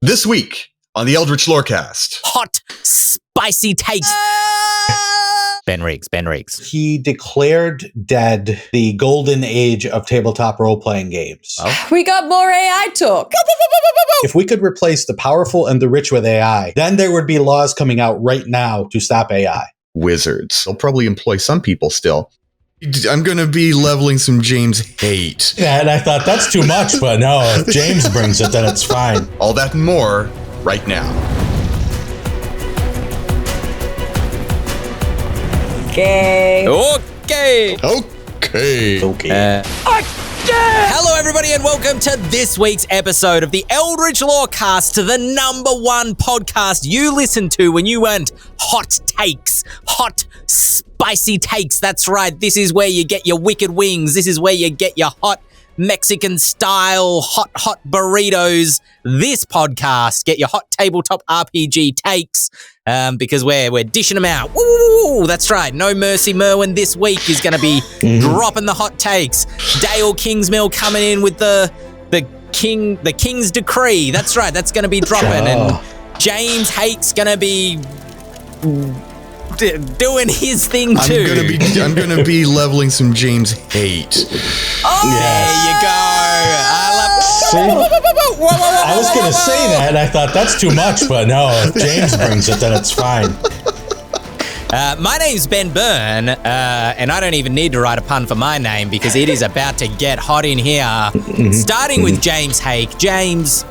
This week on the Eldritch Lorecast. Hot, spicy takes. Ben Riggs. He declared dead the Golden Age of tabletop role-playing games. Oh. We got more AI talk. If we could replace the powerful and the rich with AI, then there would be laws coming out right now to stop AI. Wizards. They'll probably employ some people still. I'm going to be leveling some James hate. Yeah, and I thought that's too much, but no, if James brings it, then it's fine. All that and more right now. Okay. Hello, everybody, and welcome to this week's episode of the Eldritch Lorecast, the number one podcast you listen to when you want hot takes, hot, spicy takes. That's right. This is where you get your wicked wings. This is where you get your hot Mexican-style hot burritos. This podcast, get your hot tabletop RPG takes, because we're dishing them out. Woo! That's right. No Mercy Merwin this week is going to be dropping the hot takes. Dael Kingsmill coming in with the King's Decree. That's right. That's going to be dropping, and James Hate's going to be doing his thing too. I'm gonna be leveling some James hate. Oh, yes. There you go. I was gonna say that, and I thought that's too much, but no, if James brings it, then it's fine. My name's Ben Byrne, and I don't even need to write a pun for my name because it is about to get hot in here. Starting with James Hake. James,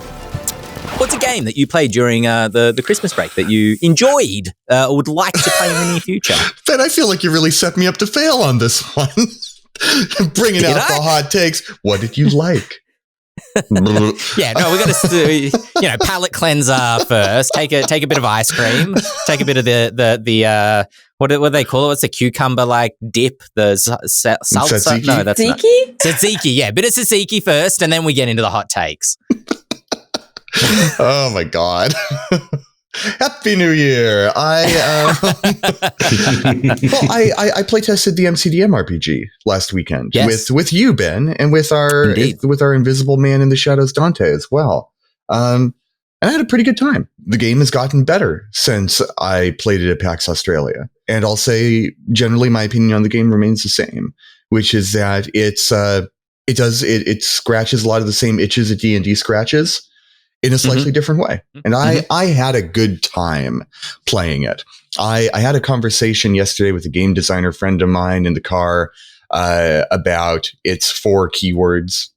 what's a game that you played during the Christmas break that you enjoyed or would like to play in the near future? Ben, I feel like you really set me up to fail on this one. Bringing out the hot takes. What did you like? Yeah, no, we got to, palate cleanser first. Take a bit of ice cream. Take a bit of the what do they call it? What's the cucumber like dip? The salsa? Tzatziki? No, that's not. Tzatziki? Yeah, bit of tzatziki first, and then we get into the hot takes. Oh my God. Happy New Year. I play tested the MCDM RPG last weekend. Yes. with you, Ben, and with our invisible man in the shadows, Dante, as well. And I had a pretty good time. The game has gotten better since I played it at PAX Australia. And I'll say generally my opinion on the game remains the same, which is that it scratches a lot of the same itches that D&D scratches in a slightly different way. And I had a good time playing it. I had a conversation yesterday with a game designer friend of mine in the car about its 4 keywords,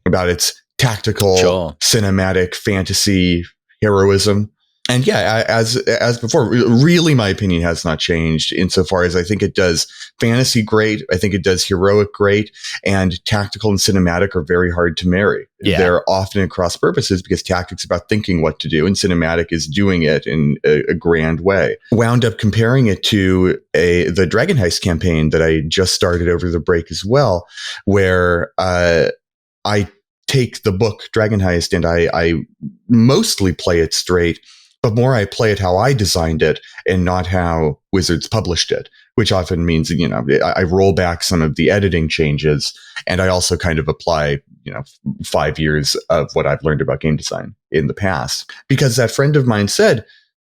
about its tactical, cinematic, fantasy, heroism. And yeah, as before, really my opinion has not changed insofar as I think it does fantasy great. I think it does heroic great, and tactical and cinematic are very hard to marry. Yeah. They're often at cross purposes because tactic's about thinking what to do and cinematic is doing it in a grand way. Wound up comparing it to the Dragon Heist campaign that I just started over the break as well, where I take the book Dragon Heist and I mostly play it straight. But more I play it how I designed it and not how Wizards published it, which often means, I roll back some of the editing changes and I also kind of apply, 5 years of what I've learned about game design in the past. Because that friend of mine said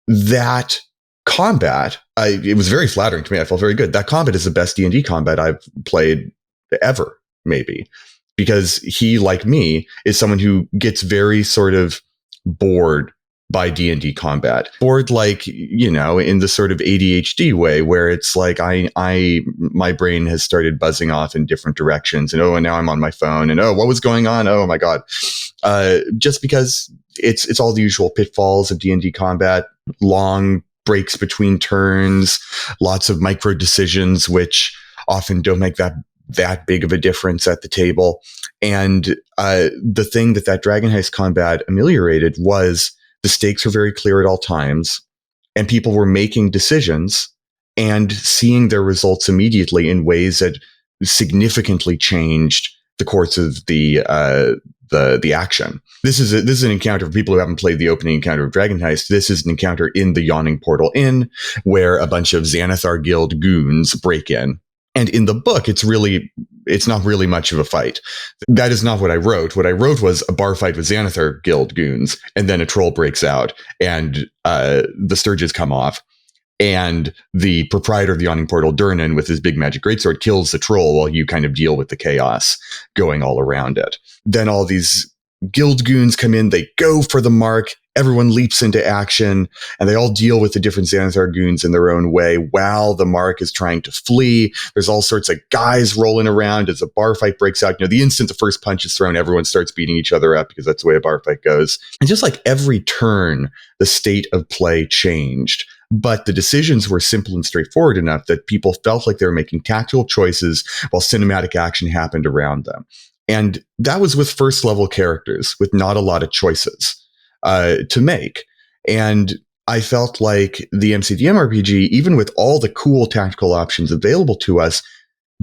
that combat, it was very flattering to me. I felt very good. That combat is the best D&D combat I've played ever, maybe. Because he, like me, is someone who gets very sort of bored by D&D combat. Bored, like, in the sort of ADHD way where it's like my brain has started buzzing off in different directions and now I'm on my phone and what was going on? Oh my God. Just because it's all the usual pitfalls of D&D combat, long breaks between turns, lots of micro decisions, which often don't make that big of a difference at the table. And the thing that Dragon Heist combat ameliorated was the stakes were very clear at all times, and people were making decisions and seeing their results immediately in ways that significantly changed the course of the action. This is an encounter for people who haven't played the opening encounter of Dragon Heist. This is an encounter in the Yawning Portal Inn, where a bunch of Xanathar Guild goons break in. And in the book, it's not really much of a fight. That is not what I wrote. What I wrote was a bar fight with Xanathar Guild goons, and then a troll breaks out, and the Sturges come off. And the proprietor of the Yawning Portal, Durnan, with his big magic greatsword, kills the troll while you kind of deal with the chaos going all around it. Then all these guild goons come in, they go for the mark, everyone leaps into action, and they all deal with the different Xanathar goons in their own way while the mark is trying to flee. There's all sorts of guys rolling around as a bar fight breaks out. The instant the first punch is thrown, everyone starts beating each other up because that's the way a bar fight goes. And just like every turn, the state of play changed. But the decisions were simple and straightforward enough that people felt like they were making tactical choices while cinematic action happened around them. And that was with first level characters with not a lot of choices to make. And I felt like the MCDM RPG, even with all the cool tactical options available to us,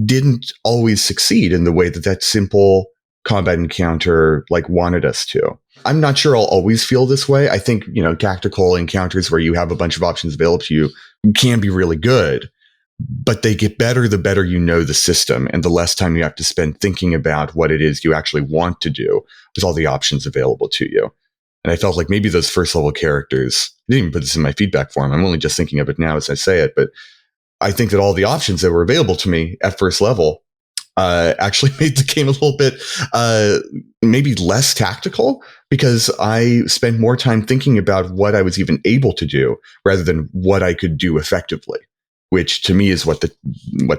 didn't always succeed in the way that simple combat encounter wanted us to. I'm not sure I'll always feel this way. I think, tactical encounters where you have a bunch of options available to you can be really good, but they get better the better you know the system and the less time you have to spend thinking about what it is you actually want to do with all the options available to you. And I felt like maybe those first level characters, I didn't even put this in my feedback form, I'm only just thinking of it now as I say it, but I think that all the options that were available to me at first level actually made the game a little bit maybe less tactical, because I spent more time thinking about what I was even able to do rather than what I could do effectively, which to me is what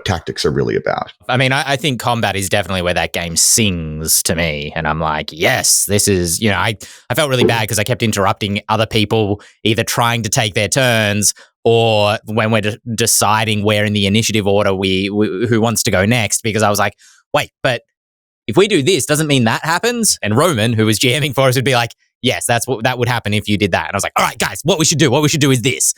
tactics are really about. I mean, I think combat is definitely where that game sings to me. And I'm like, yes, this is, I felt really bad because I kept interrupting other people, either trying to take their turns or when we're deciding where in the initiative order who wants to go next, because I was like, wait, but if we do this, doesn't mean that happens. And Roman, who was GMing for us, would be like, yes, that would happen if you did that. And I was like, all right, guys, what we should do is this,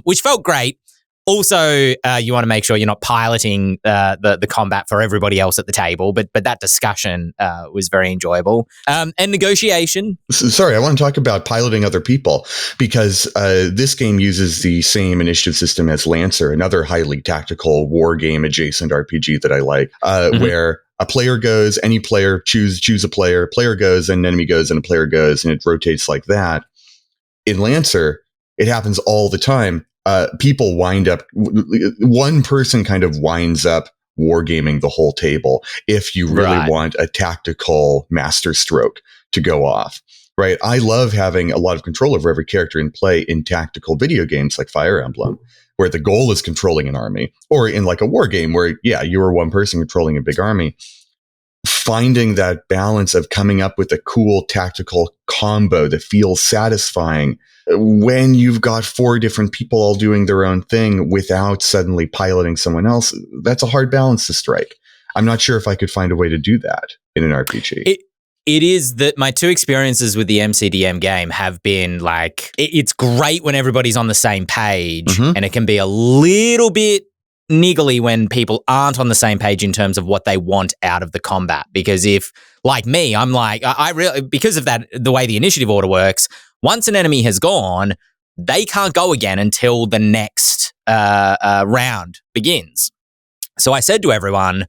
which felt great. Also, you want to make sure you're not piloting the combat for everybody else at the table, but that discussion was very enjoyable. And negotiation. Sorry, I want to talk about piloting other people, because this game uses the same initiative system as Lancer, another highly tactical war game adjacent RPG that I like, where a player goes, any player, choose a player goes, and an enemy goes, and a player goes, and it rotates like that. In Lancer, it happens all the time. People wind up, one person kind of winds up wargaming the whole table if you really want a tactical masterstroke to go off, right? I love having a lot of control over every character in play in tactical video games like Fire Emblem, where the goal is controlling an army, or in like a war game where, you are one person controlling a big army. Finding that balance of coming up with a cool tactical combo that feels satisfying when you've got 4 different people all doing their own thing without suddenly piloting someone else, that's a hard balance to strike. I'm not sure if I could find a way to do that in an RPG. It is that my 2 experiences with the MCDM game have been like, it's great when everybody's on the same page, and it can be a little bit niggly when people aren't on the same page in terms of what they want out of the combat. Because if, like me, I'm like, I really, because of that, the way the initiative order works, once an enemy has gone, they can't go again until the next round begins. So I said to everyone,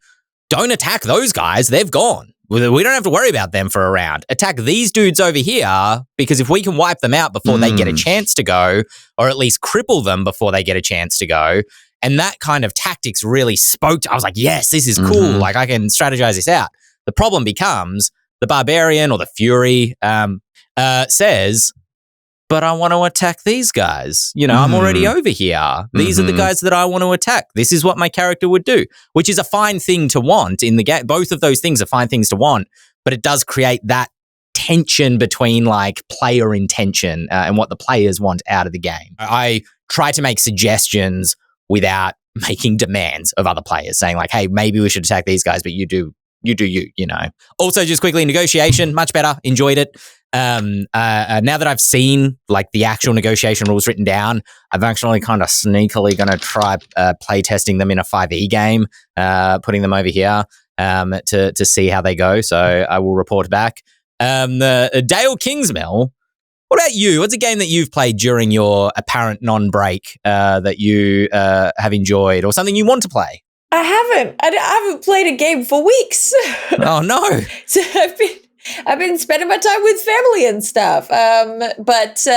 don't attack those guys. They've gone. We don't have to worry about them for a round. Attack these dudes over here, because if we can wipe them out before they get a chance to go, or at least cripple them before they get a chance to go. And that kind of tactics really spoke to, I was like, yes, this is cool. Like, I can strategize this out. The problem becomes the barbarian or the fury says, but I want to attack these guys. I'm already over here. These are the guys that I want to attack. This is what my character would do, which is a fine thing to want in the game. Both of those things are fine things to want, but it does create that tension between like player intention and what the players want out of the game. I try to make suggestions without making demands of other players, saying like, hey, maybe we should attack these guys, but you do you. Also, just quickly, negotiation, much better, enjoyed it. Now that I've seen like the actual negotiation rules written down, I'm actually kind of sneakily going to try play testing them in a 5e game, putting them over here to see how they go. So I will report back. The Dael Kingsmill. What about you? What's a game that you've played during your apparent non-break that you have enjoyed, or something you want to play? I haven't. I haven't played a game for weeks. Oh no! So I've been spending my time with family and stuff. But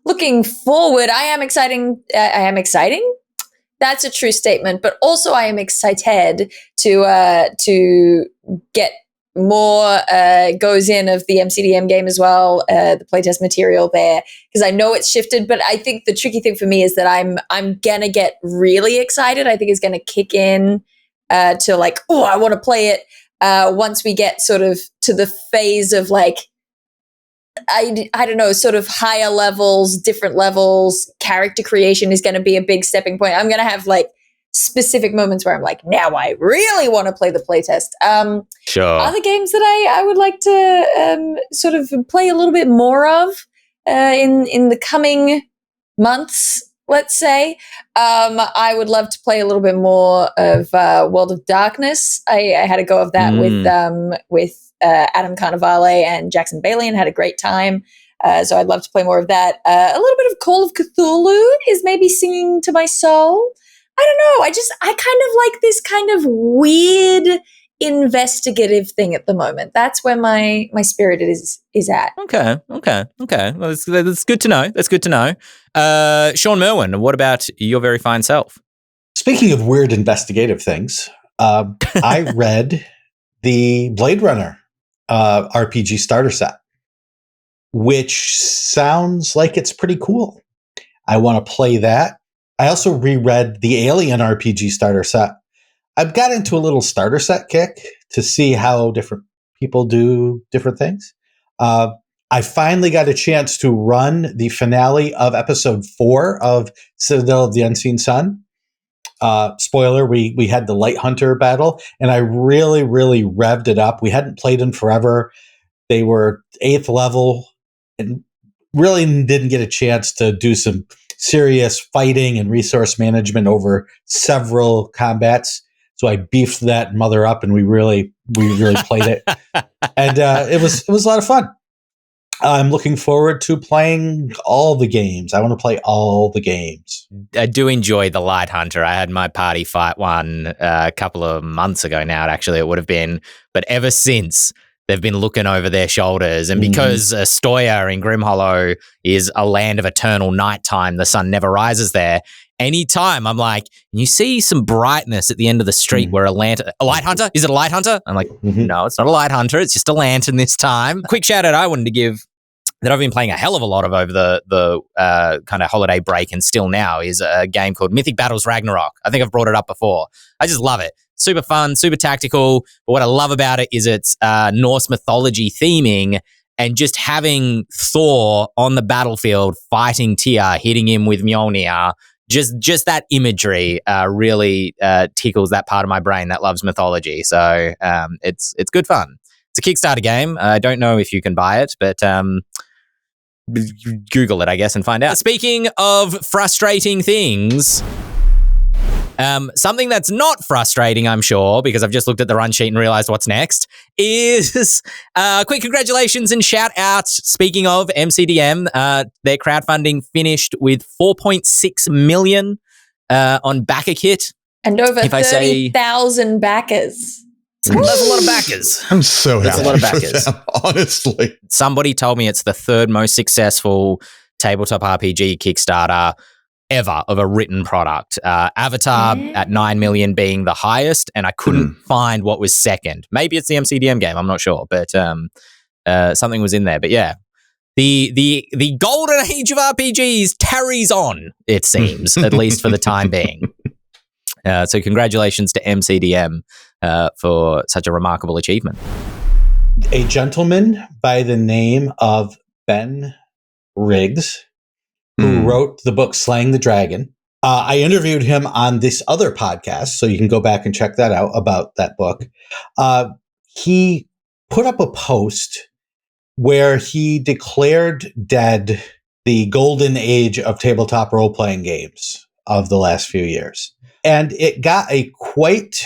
looking forward, I am exciting. That's a true statement. But also, I am excited to get more goes in of the MCDM game as well, the playtest material there, because I know it's shifted. But I think the tricky thing for me is that I'm gonna get really excited. I think it's gonna kick in to like, oh, I want to play it once we get sort of to the phase of like, I don't know, sort of higher levels, different levels. Character creation is going to be a big stepping point. I'm going to have like specific moments where I'm like, now I really want to play the playtest. Sure. Other games that I would like to sort of play a little bit more of in the coming months, let's say. I would love to play a little bit more of World of Darkness. I had a go of that with Adam Carnivale and Jackson Bailey and had a great time. So I'd love to play more of that. A little bit of Call of Cthulhu is maybe singing to my soul. I don't know. I kind of like this kind of weird investigative thing at the moment. That's where my spirit is at. Okay. Well, that's good to know. That's good to know. Shawn Merwin, what about your very fine self? Speaking of weird investigative things, I read the Blade Runner RPG starter set, which sounds like it's pretty cool. I want to play that. I also reread the Alien RPG starter set. I've got into a little starter set kick to see how different people do different things. I finally got a chance to run the finale of episode 4 of Citadel of the Unseen Sun. Spoiler, we had the Light Hunter battle, and I really, really revved it up. We hadn't played in forever. They were 8th level and really didn't get a chance to do some serious fighting and resource management over several combats. So I beefed that mother up, and we really played it, and it was a lot of fun. I'm looking forward to playing all the games. I want to play all the games. I do enjoy the Light Hunter. I had my party fight one a couple of months ago now, actually, it would have been. But ever since, they've been looking over their shoulders. And because Astoya in Grimhollow is a land of eternal nighttime, the sun never rises there. Anytime I'm like, you see some brightness at the end of the street where a light hunter? Is it a light hunter? I'm like, no, it's not a light hunter. It's just a lantern this time. Quick shout out I wanted to give that I've been playing a hell of a lot of over the kind of holiday break and still now is a game called Mythic Battles Ragnarok. I think I've brought it up before. I just love it. Super fun, super tactical. But what I love about it is its Norse mythology theming and just having Thor on the battlefield fighting Tyr, hitting him with Mjolnir. Just that imagery really tickles that part of my brain that loves mythology. So it's good fun. It's a Kickstarter game. I don't know if you can buy it, but Google it, I guess, and find out. Speaking of frustrating things, something that's not frustrating, I'm sure, because I've just looked at the run sheet and realized what's next, is quick congratulations and shout out. Speaking of MCDM, their crowdfunding finished with 4.6 million on backer kit. And over 30,000 backers. That's a lot of backers. I'm so happy. That's a lot of backers. Them, honestly. Somebody told me it's the third most successful tabletop RPG Kickstarter ever of a written product. Avatar at 9 million being the highest, and I couldn't find what was second. Maybe it's the MCDM game, I'm not sure, but something was in there. But yeah, the Golden Age of RPGs tarries on, it seems, at least for the time being. So congratulations to MCDM for such a remarkable achievement. A gentleman by the name of Ben Riggs, who wrote the book Slaying the Dragon. I interviewed him on this other podcast, so you can go back and check that out about that book. He put up a post where he declared dead the golden age of tabletop role-playing games of the last few years. And it got a quite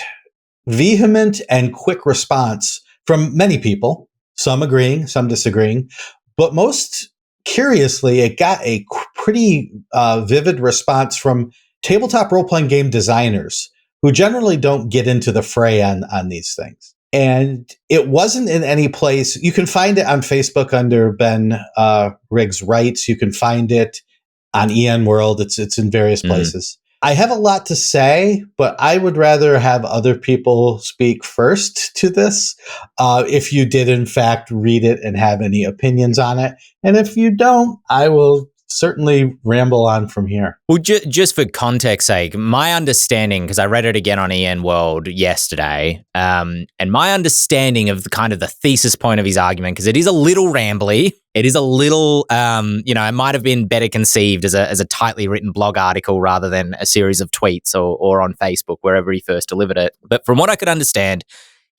vehement and quick response from many people, some agreeing, some disagreeing, but most curiously, it got a pretty vivid response from tabletop role-playing game designers who generally don't get into the fray on these things. And it wasn't in any place. You can find it on Facebook under Ben Riggs Writes. You can find it on EN World. It's in various places. I have a lot to say, but I would rather have other people speak first to this. If you did, in fact, read it and have any opinions on it. And if you don't, I will certainly ramble on from here. Well, just for context sake, my understanding, because I read it again on EN World yesterday, and my understanding of the thesis point of his argument, because it is a little rambly, it is a little, it might have been better conceived as a tightly written blog article rather than a series of tweets or on Facebook, wherever he first delivered it. But from what I could understand,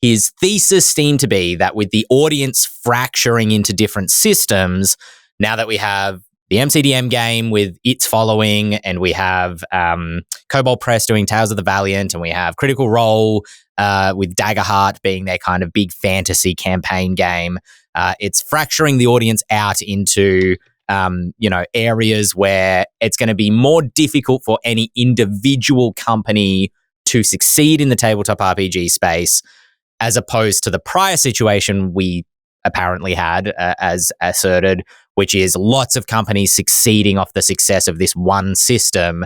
his thesis seemed to be that with the audience fracturing into different systems, now that we have the MCDM game with its following, and we have Kobold Press doing Tales of the Valiant, and we have Critical Role with Daggerheart being their kind of big fantasy campaign game. It's fracturing the audience out into areas where it's going to be more difficult for any individual company to succeed in the tabletop RPG space, as opposed to the prior situation we apparently had, as asserted, which is lots of companies succeeding off the success of this one system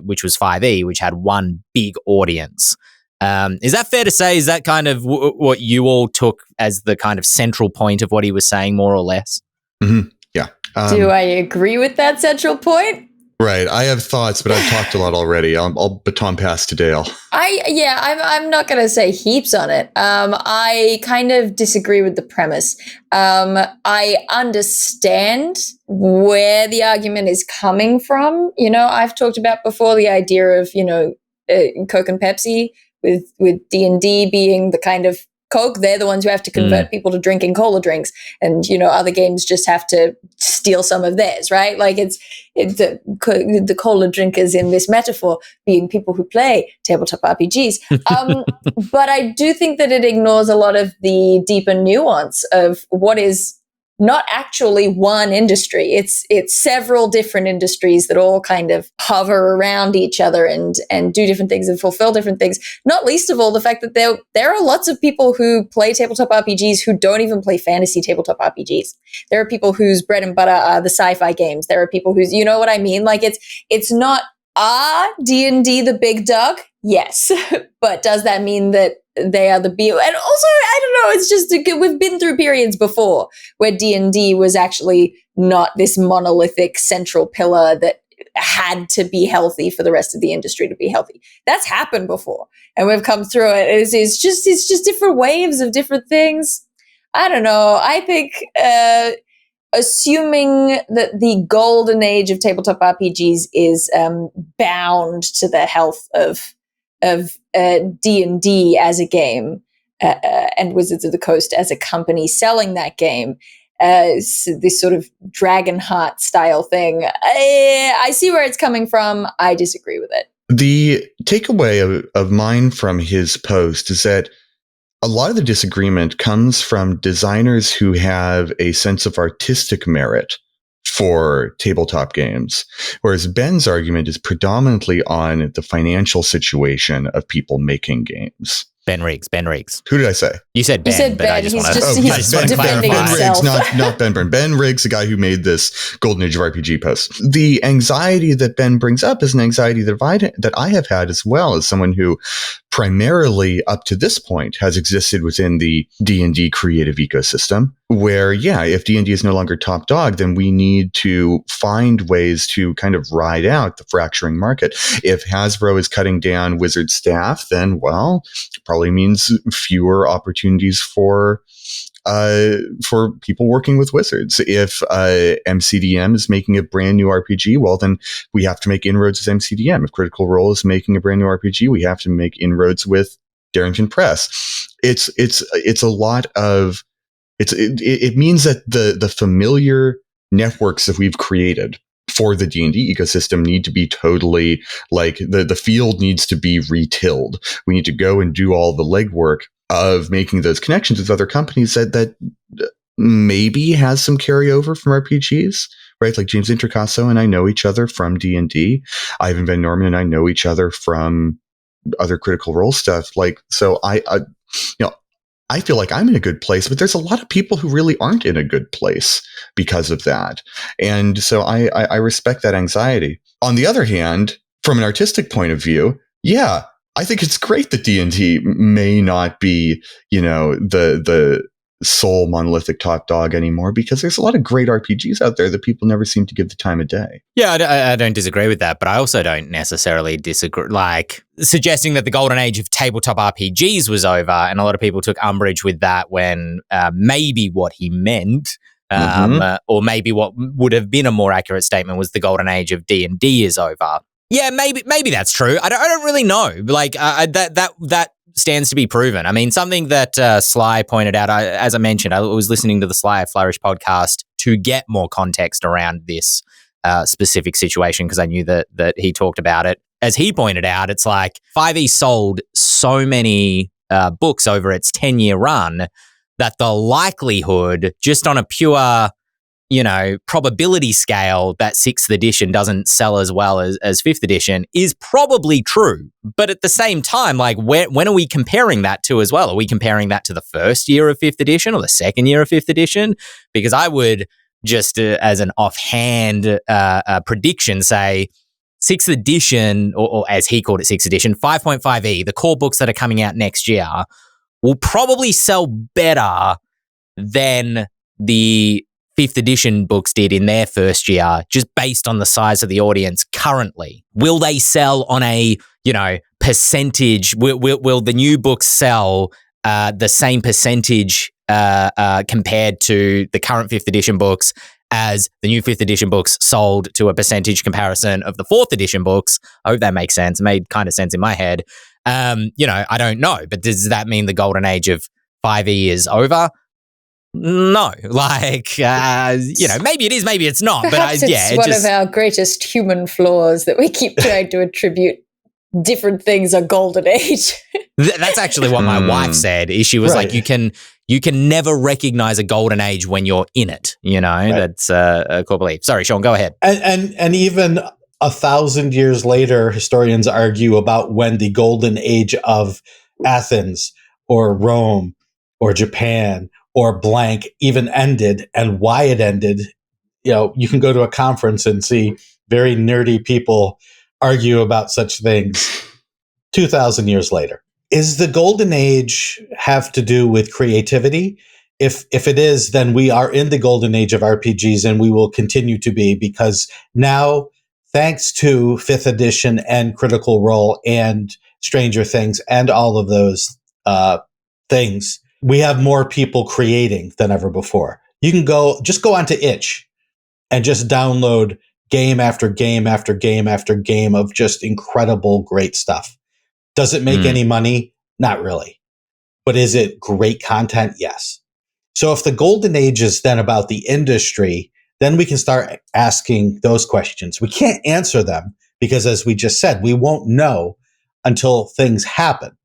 which was 5e, which had one big audience. Is that fair to say? Is that kind of what you all took as the kind of central point of what he was saying, more or less? Mm-hmm. Yeah. Do I agree with that central point? Right. I have thoughts, but I've talked a lot already. I'll baton pass to Dael. I'm not going to say heaps on it. I kind of disagree with the premise. I understand where the argument is coming from. I've talked about before the idea of, Coke and Pepsi with DnD being the kind of Coke. They're the ones who have to convert people to drinking cola drinks, and other games just have to steal some of theirs, right? Like it's the cola drinkers in this metaphor being people who play tabletop RPGs. But I do think that it ignores a lot of the deeper nuance of what is not actually one industry. It's several different industries that all kind of hover around each other and do different things and fulfill different things. Not least of all the fact that there are lots of people who play tabletop RPGs who don't even play fantasy tabletop RPGs. There are people whose bread and butter are the sci-fi games. There are people whose, you know what I mean? Like it's not D&D the big dog? Yes. But does that mean that they are the be? And also, I don't know, it's just we've been through periods before where D&D was actually not this monolithic central pillar that had to be healthy for the rest of the industry to be healthy. That's happened before, and we've come through it. It's just different waves of different things. I don't know. I think assuming that the golden age of tabletop RPGs is bound to the health of D&D as a game and Wizards of the Coast as a company selling that game, this sort of Dragonheart style thing. I see where it's coming from. I disagree with it. The takeaway of mine from his post is that a lot of the disagreement comes from designers who have a sense of artistic merit for tabletop games, whereas Ben's argument is predominantly on the financial situation of people making games. Ben Riggs. Who did I say? You said Ben. You said but Ben. I just He's wanted just, to he's defending Ben himself. Riggs, not Ben Byrne. Ben Riggs, the guy who made this Golden Age of RPG post. The anxiety that Ben brings up is an anxiety that I have had as well, as someone who primarily up to this point has existed within the D&D creative ecosystem, where, if D&D is no longer top dog, then we need to find ways to kind of ride out the fracturing market. If Hasbro is cutting down Wizard staff, then, probably means fewer opportunities for people working with Wizards. If MCDM is making a brand new RPG, then we have to make inroads with MCDM. If Critical Role is making a brand new RPG, we have to make inroads with Darrington Press. It's a lot of it means that the familiar networks that we've created for the D&D ecosystem need to be totally the field needs to be retilled. We need to go and do all the legwork of making those connections with other companies that maybe has some carryover from RPGs, right? Like James Introcaso and I know each other from D&D. Ivan Van Norman and I know each other from other Critical Role stuff. Like, so I feel like I'm in a good place, but there's a lot of people who really aren't in a good place because of that. And so I respect that anxiety. On the other hand, from an artistic point of view, yeah, I think it's great that D&D may not be, the sole monolithic top dog anymore, because there's a lot of great RPGs out there that people never seem to give the time of day. Yeah, I don't disagree with that, but I also don't necessarily disagree. Like, suggesting that the golden age of tabletop RPGs was over, and a lot of people took umbrage with that when maybe what he meant, or maybe what would have been a more accurate statement was the golden age of D&D is over. Yeah, maybe that's true. I don't really know. Like, that stands to be proven. I mean, something that Sly pointed out, as I mentioned, I was listening to the Sly Flourish podcast to get more context around this specific situation, because I knew that he talked about it. As he pointed out, it's like 5e sold so many books over its 10-year run that the likelihood, just on a pure, probability scale, that 6th edition doesn't sell as well as 5th edition is probably true. But at the same time, like, when are we comparing that to as well? Are we comparing that to the first year of 5th edition or the second year of 5th edition? Because I would just, as an offhand prediction, say 6th edition, or as he called it, 6th edition, 5.5e, the core books that are coming out next year, will probably sell better than the 5th edition books did in their first year, just based on the size of the audience currently. Will they sell on a, percentage? Will the new books sell the same percentage compared to the current 5th edition books as the new 5th edition books sold to a percentage comparison of the 4th edition books? I hope that makes sense. It made kind of sense in my head. I don't know, but does that mean the golden age of 5e is over? No, like, maybe it is, maybe it's not. Perhaps but it's one of our greatest human flaws that we keep trying to attribute different things a golden age. That's actually what my wife said. She was like, you can never recognize a golden age when you're in it. That's a core belief. Sorry, Shawn, go ahead. And even 1,000 years later, historians argue about when the golden age of Athens or Rome or Japan or blank even ended, and why it ended. You can go to a conference and see very nerdy people argue about such things 2,000 years later. Is the golden age have to do with creativity? If it is, then we are in the golden age of RPGs, and we will continue to be, because now, thanks to 5th edition and Critical Role and Stranger Things and all of those things, we have more people creating than ever before. You can go onto itch and just download game after game after game after game of just incredible, great stuff. Does it make any money? Not really. But is it great content? Yes. So if the golden age is then about the industry, then we can start asking those questions. We can't answer them because, as we just said, we won't know until things happen.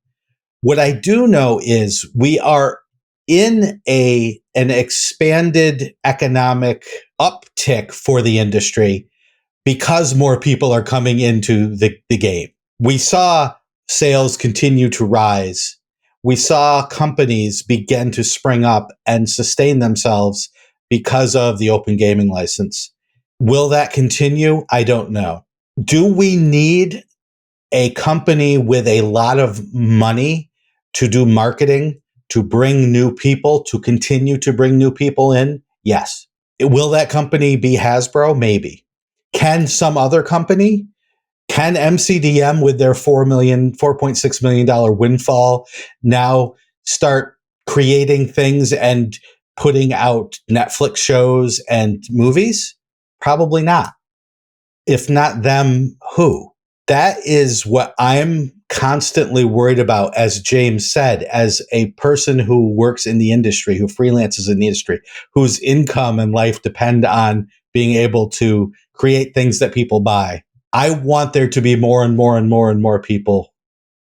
What I do know is we are in an expanded economic uptick for the industry because more people are coming into the game. We saw sales continue to rise. We saw companies begin to spring up and sustain themselves because of the open gaming license. Will that continue? I don't know. Do we need a company with a lot of money to do marketing, to bring new people, to continue to bring new people in? Yes. Will that company be Hasbro? Maybe. Can some other company? Can MCDM with their $4.6 million windfall now start creating things and putting out Netflix shows and movies? Probably not. If not them, who? That is what I'm constantly worried about, as James said, as a person who works in the industry, who freelances in the industry, whose income and life depend on being able to create things that people buy. I want there to be more and more and more and more people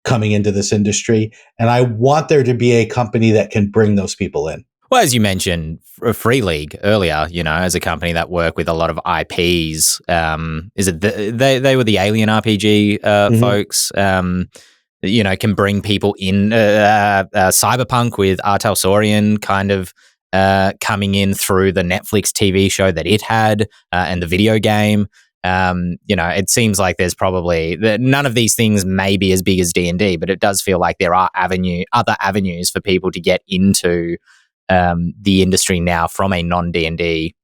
coming into this industry, and I want there to be a company that can bring those people in. Well, as you mentioned, Free League earlier, as a company that work with a lot of IPs, is it they were the Alien RPG folks? can bring people in. Cyberpunk with Artel Saurian kind of coming in through the Netflix TV show that it had and the video game. It seems like there's probably none of these things may be as big as D&D, but it does feel like there are other avenues for people to get into the industry now from a non-D&D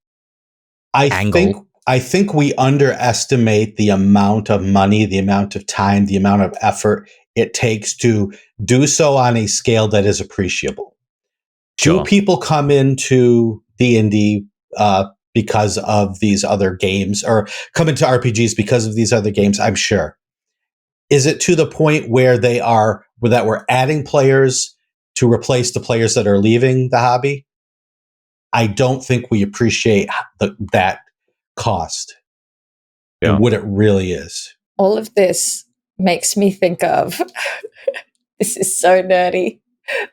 angle. I think we underestimate the amount of money, the amount of time, the amount of effort it takes to do so on a scale that is appreciable. Sure. Do people come into D&D because of these other games, or come into RPGs because of these other games? I'm sure. Is it to the point where we're adding players to replace the players that are leaving the hobby? I don't think we appreciate that cost and what it really is. All of this makes me think of, this is so nerdy,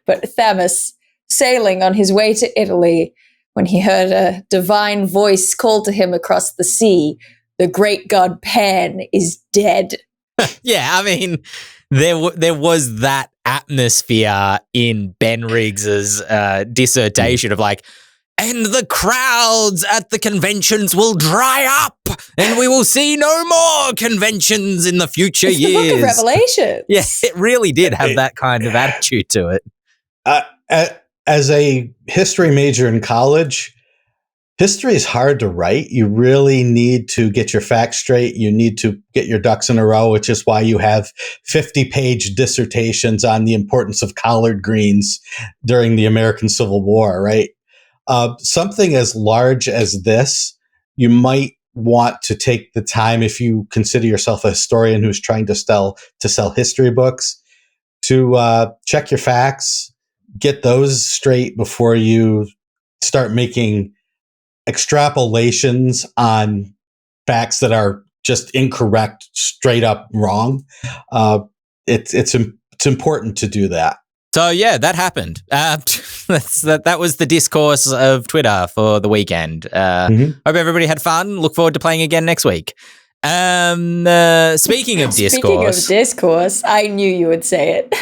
but Thamus sailing on his way to Italy when he heard a divine voice call to him across the sea, "The great god Pan is dead." Yeah, I mean, there was that atmosphere in Ben Riggs's dissertation of like, and the crowds at the conventions will dry up, and we will see no more conventions in the future years. The Book of Revelation. Yeah, it really did have that kind of attitude to it. As a history major in college, history is hard to write. You really need to get your facts straight. You need to get your ducks in a row, which is why you have 50-page dissertations on the importance of collard greens during the American Civil War, right? Something as large as this, you might want to take the time, if you consider yourself a historian who's trying to sell history books, to check your facts, get those straight before you start making extrapolations on facts that are just incorrect, straight up wrong. It's important to do that. So yeah, that happened. That was the discourse of Twitter for the weekend. Hope everybody had fun. Look forward to playing again next week. Speaking of discourse, I knew you would say it.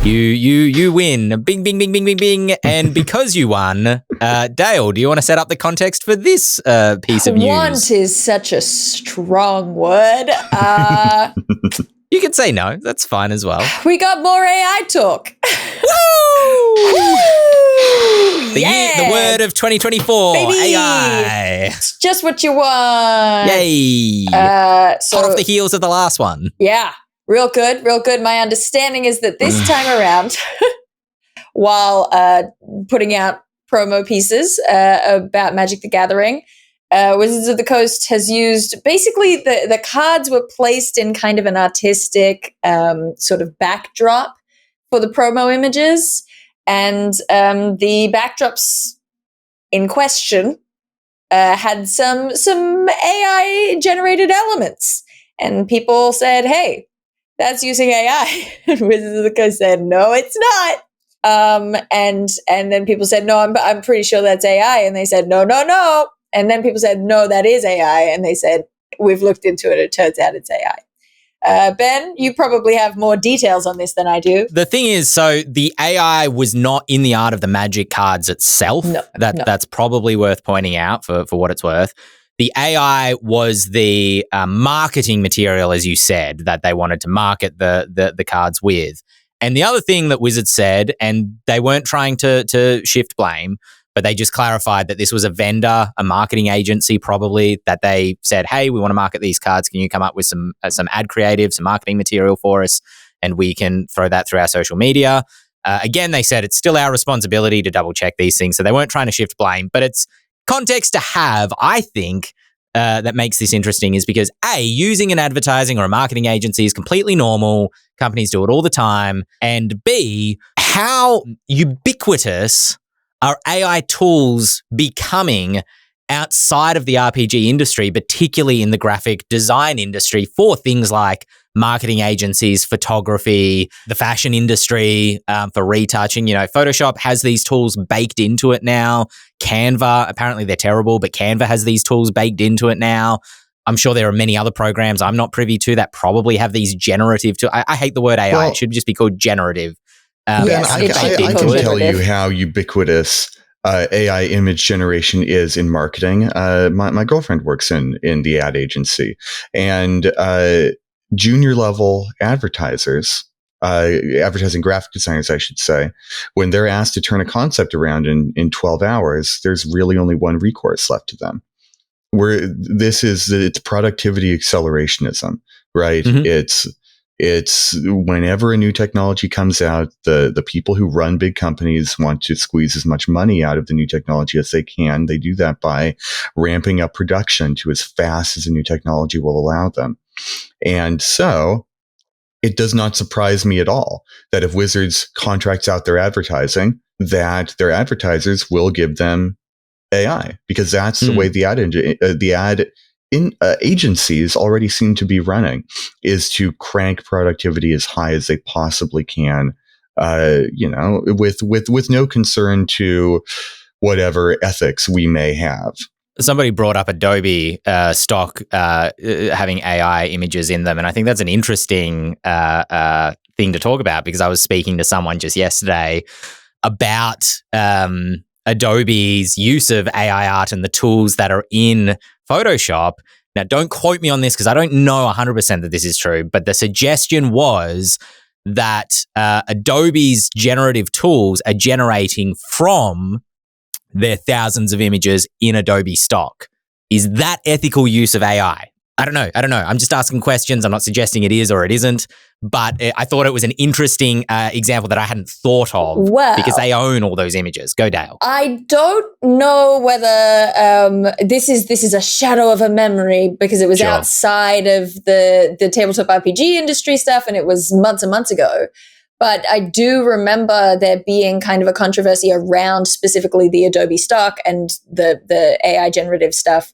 You win. Bing, bing, bing, bing, bing, bing. And because you won, Dael, do you want to set up the context for this piece of news? Want is such a strong word. You can say no. That's fine as well. We got more AI talk. Woo! Yeah! The word of 2024, Baby! AI. It's just what you want. Yay. Hot Hot off the heels of the last one. Yeah. Real good, real good. My understanding is that this time around, while putting out promo pieces about Magic the Gathering, Wizards of the Coast has used, basically the cards were placed in kind of an artistic sort of backdrop for the promo images, and the backdrops in question had some AI generated elements, and people said, "Hey, that's using AI." And Wizards of the Coast said, "No, it's not." And then people said, "No, I'm pretty sure that's AI." And they said, "No, no, no." And then people said, "No, that is AI." And they said, "We've looked into it. It turns out it's AI." Ben, you probably have more details on this than I do. The thing is, so the AI was not in the art of the Magic cards itself. No. That's probably worth pointing out for what it's worth. The AI was the marketing material, as you said, that they wanted to market the cards with. And the other thing that Wizards said, and they weren't trying to shift blame, but they just clarified that this was a vendor, a marketing agency probably, that they said, "Hey, we want to market these cards. Can you come up with some ad creative, some marketing material for us? And we can throw that through our social media." Again, they said it's still our responsibility to double check these things. So they weren't trying to shift blame, but it's context to have, I think, that makes this interesting is because A, using an advertising or a marketing agency is completely normal. Companies do it all the time. And B, how ubiquitous are AI tools becoming outside of the RPG industry, particularly in the graphic design industry for things like marketing agencies, photography, the fashion industry, for retouching. You know, Photoshop has these tools baked into it now. Canva, apparently they're terrible, but Canva has these tools baked into it now. I'm sure there are many other programs I'm not privy to that probably have these generative I hate the word AI. Well, it should just be called generative. Ben, I can tell you generative. how ubiquitous AI image generation is in marketing. My girlfriend works in the ad agency, and junior level advertisers, advertising graphic designers, I should say, when they're asked to turn a concept around in 12 hours, there's really only one recourse left to them. It's productivity accelerationism, right? Mm-hmm. It's whenever a new technology comes out, the people who run big companies want to squeeze as much money out of the new technology as they can. They do that by ramping up production to as fast as the new technology will allow them. And so it does not surprise me at all that if Wizards contracts out their advertising, that their advertisers will give them AI, because that's the way the ad agencies already seem to be running, is to crank productivity as high as they possibly can, with no concern to whatever ethics we may have. Somebody brought up Adobe stock having AI images in them, and I think that's an interesting thing to talk about, because I was speaking to someone just yesterday about Adobe's use of AI art and the tools that are in Photoshop. Now, don't quote me on this because I don't know 100% that this is true, but the suggestion was that Adobe's generative tools are generating from their thousands of images in Adobe stock. Is that ethical use of AI? I don't know. I'm just asking questions. I'm not suggesting it is or it isn't, but I thought it was an interesting example that I hadn't thought of, because they own all those images. Go, Dael. I don't know whether this is a shadow of a memory, because it was outside of the tabletop RPG industry stuff, and it was months and months ago. But I do remember there being kind of a controversy around specifically the Adobe stock and the AI generative stuff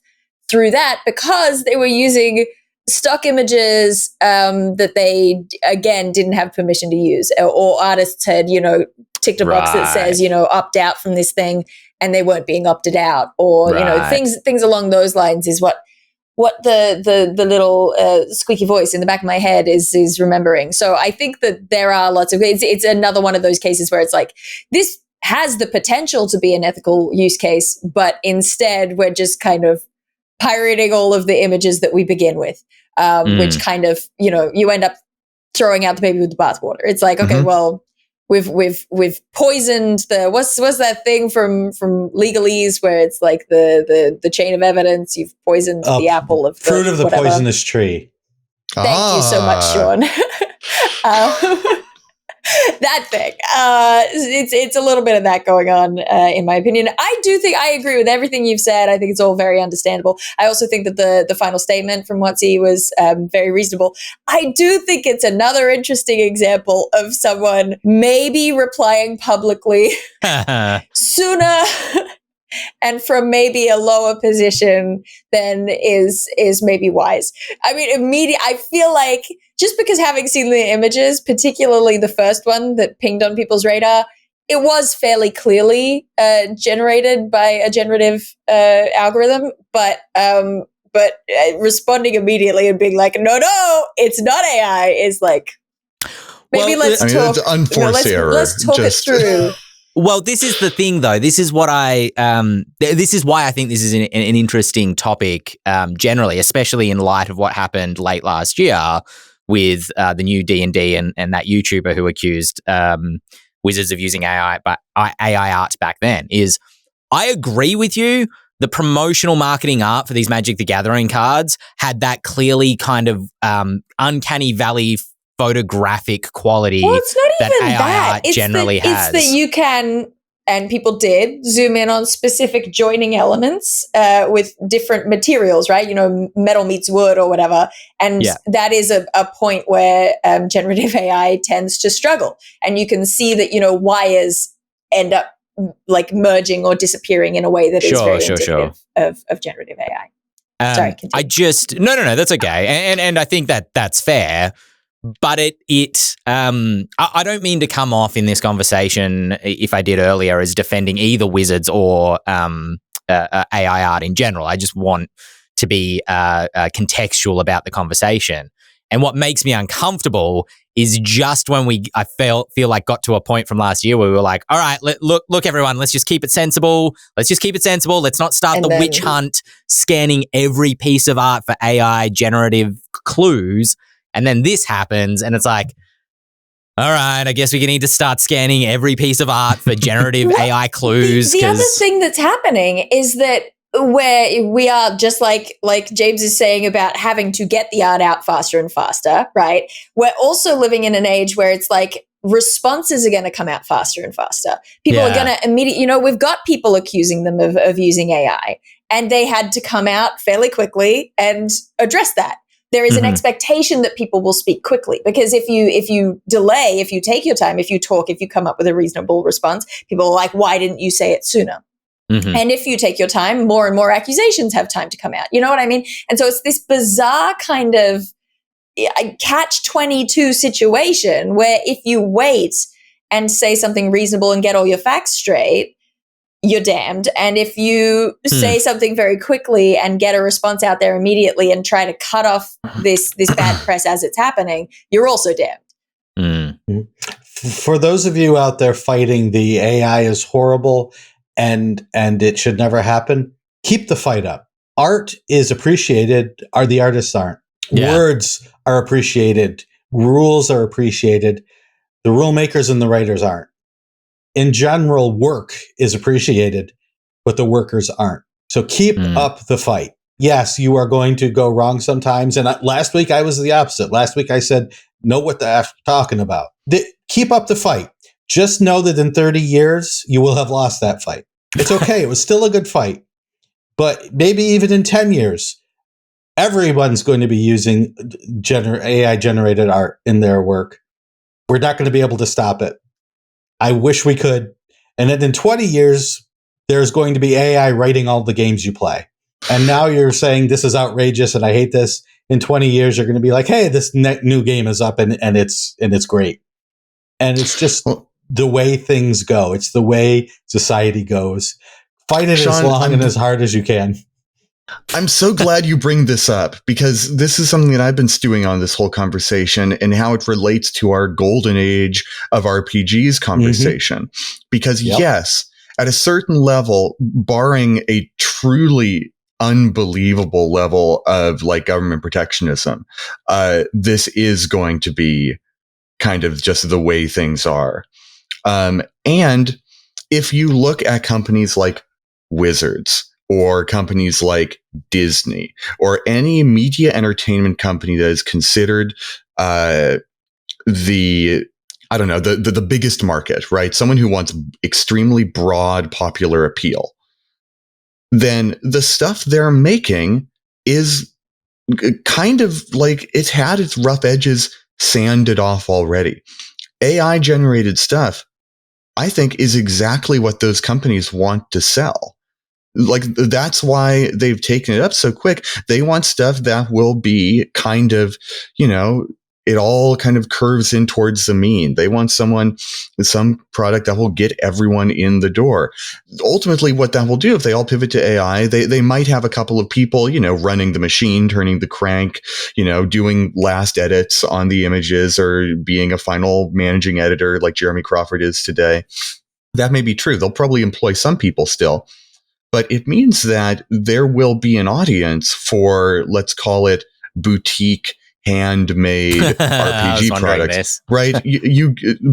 through that, because they were using stock images that they, again, didn't have permission to use, or artists had, ticked a box that says, opt out from this thing, and they weren't being opted out, or, things along those lines is what the little squeaky voice in the back of my head is remembering. So I think that there are lots of, it's another one of those cases where it's like, this has the potential to be an ethical use case, but instead we're just kind of pirating all of the images that we begin with, which kind of, you end up throwing out the baby with the bathwater. It's like, okay, well, we've poisoned the what's that thing from legalese where it's like the chain of evidence. You've poisoned the apple of the fruit of the whatever. Poisonous tree. Thank you so much, Shawn. That thing. It's a little bit of that going on, in my opinion. I do think I agree with everything you've said. I think it's all very understandable. I also think that the final statement from WotC was very reasonable. I do think it's another interesting example of someone maybe replying publicly sooner and from maybe a lower position than is maybe wise. I mean, I feel like just because having seen the images, particularly the first one that pinged on people's radar, it was fairly clearly generated by a generative algorithm, but responding immediately and being like, no, it's not AI, is like, maybe let's talk. It's unforced error. Let's talk it through. Well, this is the thing, though. This is what this is why I think this is an interesting topic generally, especially in light of what happened late last year with the new D&D and that YouTuber who accused Wizards of using AI art back then. Is I agree with you. The promotional marketing art for these Magic the Gathering cards had that clearly kind of uncanny valley photographic quality that AI art generally has. It's that you can, and people did, zoom in on specific joining elements with different materials, right? Metal meets wood or whatever. And that is a point where generative AI tends to struggle. And you can see that, wires end up like merging or disappearing in a way that is very indicative of generative AI. Sorry, continue. No, that's okay. And I think that's fair. But I don't mean to come off in this conversation, if I did earlier, as defending either Wizards or AI art in general. I just want to be contextual about the conversation. And what makes me uncomfortable is just when I feel like got to a point from last year where we were like, all right, look, everyone, let's just keep it sensible. Let's not start the witch hunt, scanning every piece of art for AI generative clues. And then this happens, and it's like, all right, I guess we need to start scanning every piece of art for generative AI clues. The other thing that's happening is that where we are, just like James is saying about having to get the art out faster and faster, right? We're also living in an age where it's like responses are going to come out faster and faster. People are going to immediately, we've got people accusing them of using AI, and they had to come out fairly quickly and address that. There is an expectation that people will speak quickly, because if you delay, if you take your time, if you talk, if you come up with a reasonable response, people are like, why didn't you say it sooner? And if you take your time, more and more accusations have time to come out. You know what I mean? And so it's this bizarre kind of catch-22 situation where if you wait and say something reasonable and get all your facts straight, you're damned. And if you say something very quickly and get a response out there immediately and try to cut off this bad press as it's happening, you're also damned. For those of you out there fighting the AI is horrible and it should never happen, keep the fight up. Art is appreciated, the artists aren't. Yeah. Words are appreciated. Rules are appreciated. The rule makers and the writers aren't. In general, work is appreciated, but the workers aren't. So keep up the fight. Yes, you are going to go wrong sometimes. And last week, I was the opposite. Last week, I said, know what the F you're talking about. Keep up the fight. Just know that in 30 years, you will have lost that fight. It's okay. It was still a good fight. But maybe even in 10 years, everyone's going to be using AI-generated art in their work. We're not going to be able to stop it. I wish we could. And then in 20 years, there's going to be AI writing all the games you play. And now you're saying this is outrageous and I hate this. In 20 years, you're going to be like, hey, this new game is up and it's great. And it's just the way things go. It's the way society goes. Fight it, Shawn, as long and as hard as you can. I'm so glad you bring this up, because this is something that I've been stewing on this whole conversation and how it relates to our golden age of RPGs conversation. Because yes, at a certain level, barring a truly unbelievable level of like government protectionism, this is going to be kind of just the way things are. And if you look at companies like Wizards or companies like Disney or any media entertainment company that is considered the biggest market, right? Someone who wants extremely broad popular appeal, then the stuff they're making is kind of like it's had its rough edges sanded off already. AI generated stuff, I think, is exactly what those companies want to sell. Like, that's why they've taken it up so quick. They want stuff that will be kind of, it all kind of curves in towards the mean. They want some product that will get everyone in the door. Ultimately, what that will do, if they all pivot to AI, they might have a couple of people, running the machine, turning the crank, doing last edits on the images or being a final managing editor like Jeremy Crawford is today. That may be true. They'll probably employ some people still. But it means that there will be an audience for, let's call it, boutique, handmade RPG products, right?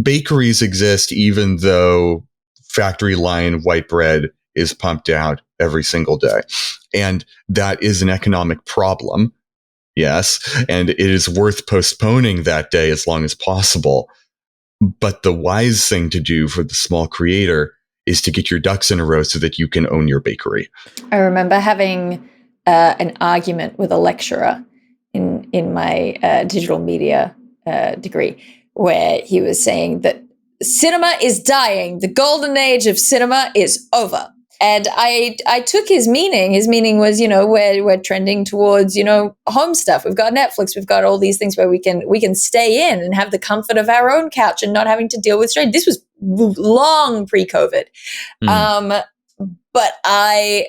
Bakeries exist even though factory line white bread is pumped out every single day. And that is an economic problem. Yes. And it is worth postponing that day as long as possible. But the wise thing to do for the small creator is to get your ducks in a row so that you can own your bakery. I remember having an argument with a lecturer in my digital media degree, where he was saying that cinema is dying. The golden age of cinema is over. And I took his meaning. His meaning was, we're trending towards, home stuff. We've got Netflix. We've got all these things where we can stay in and have the comfort of our own couch and not having to deal with strain. This was long pre-COVID. but I,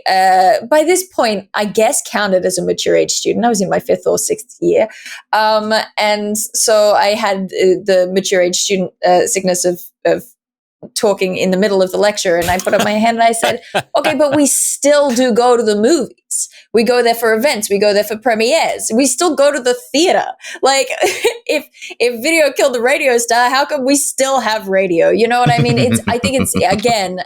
by this point, I guess counted as a mature age student. I was in my 5th or 6th year. And so I had the mature age student sickness of talking in the middle of the lecture, and I put up my hand and I said, okay, but we still do go to the movies. We go there for events. We go there for premieres. We still go to the theater. Like, if video killed the radio star, how come we still have radio? You know what I mean? I think it's, again,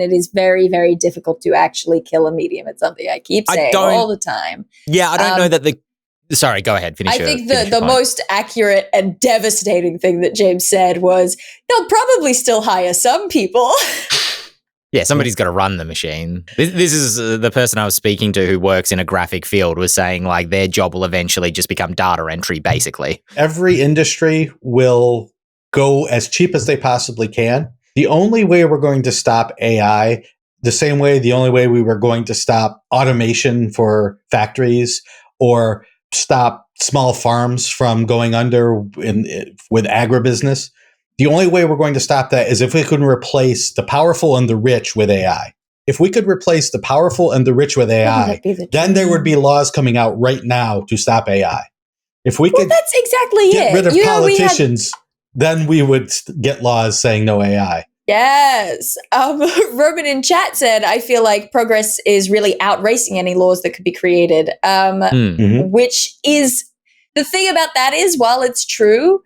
it is very, very difficult to actually kill a medium. It's something I keep saying all the time. Yeah, I don't know that sorry, go ahead. Finish. I think the most accurate and devastating thing that James said was they'll probably still hire some people. Yeah, somebody's got to run the machine. This is the person I was speaking to who works in a graphic field was saying like their job will eventually just become data entry, basically. Every industry will go as cheap as they possibly can. The only way we're going to stop AI, the only way we were going to stop automation for factories or stop small farms from going under with agribusiness. The only way we're going to stop that is if we can replace the powerful and the rich with AI. If we could replace the powerful and the rich with AI, then there would be laws coming out right now to stop AI. If we could that's exactly get rid of politicians, then we would get laws saying no AI. Yes. Roman in chat said, I feel like progress is really outracing any laws that could be created, which is the thing about that is while it's true,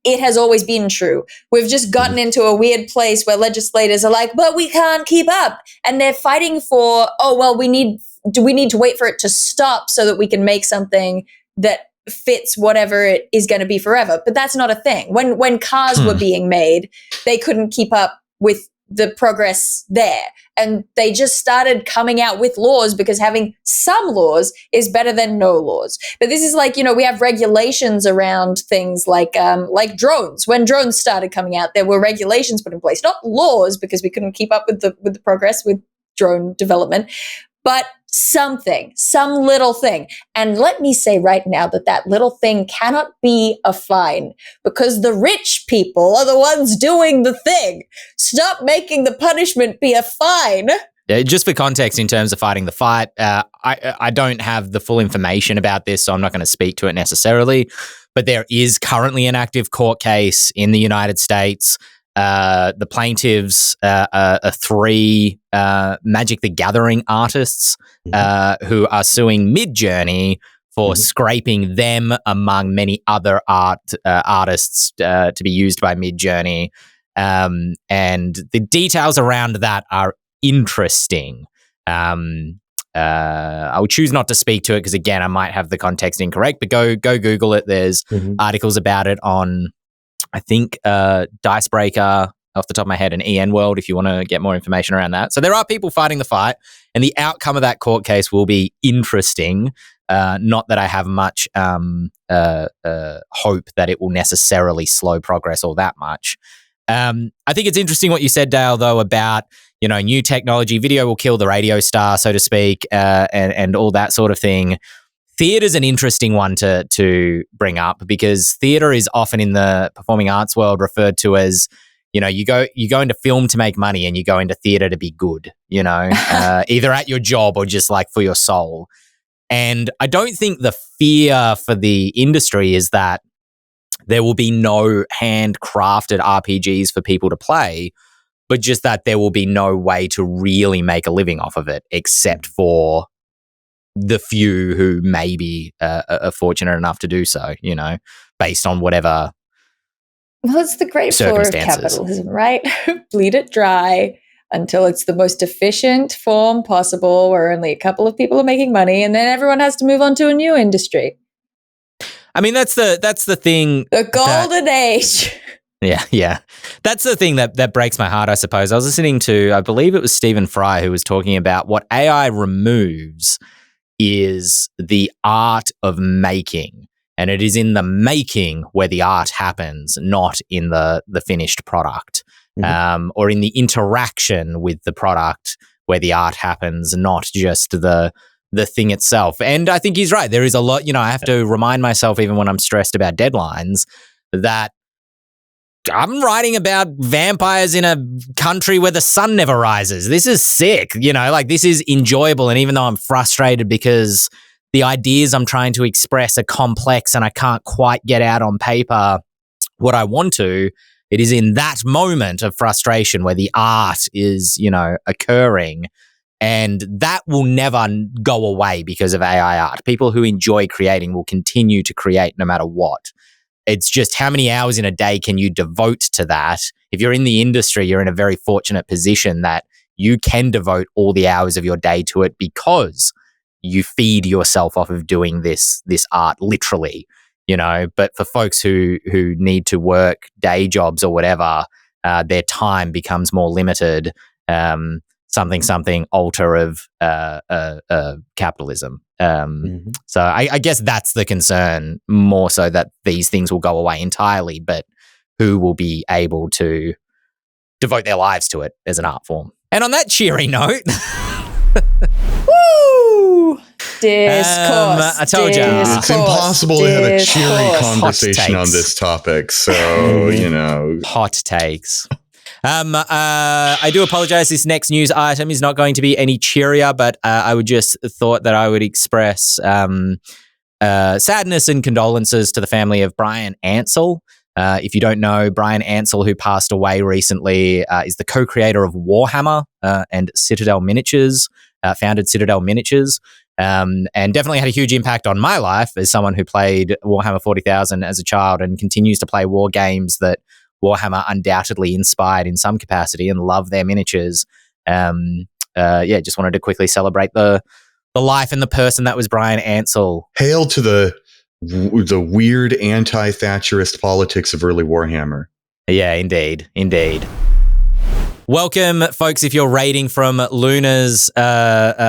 it has always been true. We've just gotten into a weird place where legislators are like, but we can't keep up. And they're fighting for, do we need to wait for it to stop so that we can make something that fits whatever it is going to be forever. But that's not a thing. When cars were being made, they couldn't keep up with the progress there. And they just started coming out with laws because having some laws is better than no laws. But this is like, we have regulations around things like drones. When drones started coming out, there were regulations put in place, not laws because we couldn't keep up with the progress with drone development, but some little thing. And let me say right now that little thing cannot be a fine because the rich people are the ones doing the thing. Stop making the punishment be a fine. Yeah, just for context, in terms of fighting the fight, I don't have the full information about this, so I'm not going to speak to it necessarily. But there is currently an active court case in the United States. The plaintiffs are 3 Magic the Gathering artists who are suing Midjourney for scraping them among many other artists to be used by Midjourney. And the details around that are interesting. I would choose not to speak to it because, again, I might have the context incorrect, but go Google it. There's articles about it on, I think, Dicebreaker, off the top of my head, and EN World, if you want to get more information around that. So there are people fighting the fight, and the outcome of that court case will be interesting. Not that I have much hope that it will necessarily slow progress all that much. I think it's interesting what you said, Dael, though, about, new technology. Video will kill the radio star, so to speak, and all that sort of thing. Theatre's an interesting one to bring up because theatre is often in the performing arts world referred to as, you go into film to make money and you go into theatre to be good, either at your job or just like for your soul. And I don't think the fear for the industry is that there will be no handcrafted RPGs for people to play, but just that there will be no way to really make a living off of it except for the few who maybe are fortunate enough to do so, based on whatever. Well, it's the great flaw of capitalism, right? Bleed it dry until it's the most efficient form possible where only a couple of people are making money and then everyone has to move on to a new industry. I mean, that's the thing. The golden age. Yeah. That's the thing that breaks my heart, I suppose. I was listening to, I believe it was Stephen Fry who was talking about what AI removes is the art of making. And it is in the making where the art happens, not in the finished product, or in the interaction with the product where the art happens, not just the thing itself. And I think he's right. There is a lot, I have to remind myself, even when I'm stressed about deadlines, that I'm writing about vampires in a country where the sun never rises. This is sick. Like this is enjoyable. And even though I'm frustrated because the ideas I'm trying to express are complex and I can't quite get out on paper what I want to, it is in that moment of frustration where the art is, occurring. And that will never go away because of AI art. People who enjoy creating will continue to create no matter what. It's just how many hours in a day can you devote to that? If you're in the industry, you're in a very fortunate position that you can devote all the hours of your day to it because you feed yourself off of doing this art literally, But for folks who need to work day jobs or whatever, their time becomes more limited. Something alter of capitalism. So I guess that's the concern, more so that these things will go away entirely, but who will be able to devote their lives to it as an art form. And on that cheery note, woo! Discourse. I told you. It's impossible to have a cheery conversation on this topic, so, Hot takes. I do apologize. This next news item is not going to be any cheerier, but I would just thought that I would express sadness and condolences to the family of Bryan Ansell. If you don't know, Bryan Ansell, who passed away recently, is the co-creator of Warhammer and Citadel Miniatures, founded Citadel Miniatures, and definitely had a huge impact on my life as someone who played Warhammer 40,000 as a child and continues to play war games that Warhammer undoubtedly inspired in some capacity and love their miniatures. Just wanted to quickly celebrate the life and the person that was Bryan Ansell. Hail to the weird anti-Thatcherist politics of early Warhammer. Yeah, indeed. Welcome, folks, if you're raiding from Luna's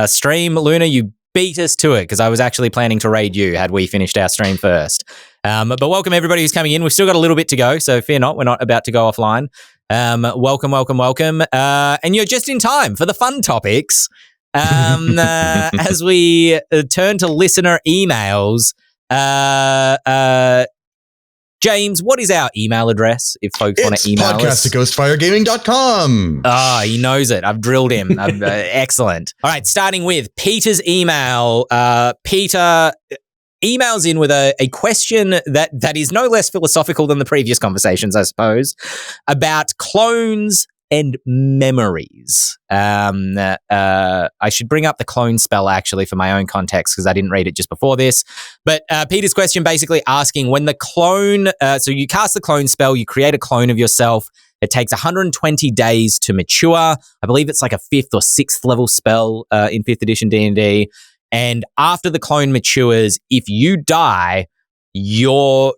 stream. Luna, you beat us to it because I was actually planning to raid you had we finished our stream first. But welcome everybody who's coming in. We've still got a little bit to go, so fear not. We're not about to go offline. Welcome. And you're just in time for the fun topics. As we turn to listener emails, James, what is our email address if folks want to email us? It's podcast@ghostfiregaming.com. He knows it. I've drilled him. Excellent. All right, starting with Peter's email. Peter emails in with a question that is no less philosophical than the previous conversations, I suppose, about clones and memories. I should bring up the clone spell actually for my own context because I didn't read it just before this. But Peter's question basically asking when the clone, so you cast the clone spell, you create a clone of yourself. It takes 120 days to mature. I believe it's like a 5th or 6th level spell in 5th edition D&D. And after the clone matures, if you die, the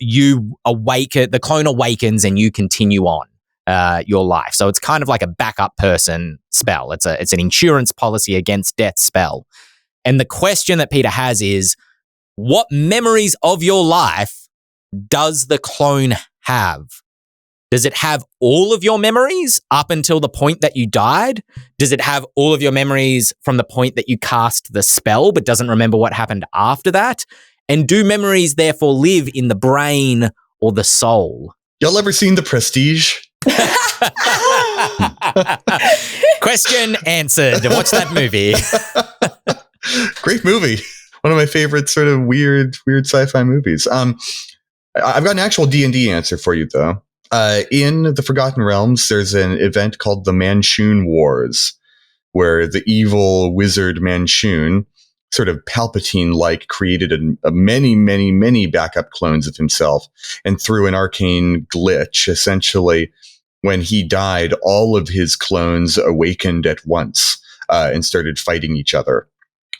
clone awakens and you continue on your life. So it's kind of like a backup person spell. It's an insurance policy against death spell. And the question that Peter has is, what memories of your life does the clone have? Does it have all of your memories up until the point that you died? Does it have all of your memories from the point that you cast the spell but doesn't remember what happened after that? And do memories therefore live in the brain or the soul? Y'all ever seen The Prestige? Question answered. Watch that movie. Great movie. One of my favorite sort of weird sci-fi movies. I've got an actual D&D answer for you, though. In the Forgotten Realms, there's an event called the Manchun Wars, where the evil wizard Manchun, sort of Palpatine-like, created a many backup clones of himself. And through an arcane glitch, essentially, when he died, all of his clones awakened at once and started fighting each other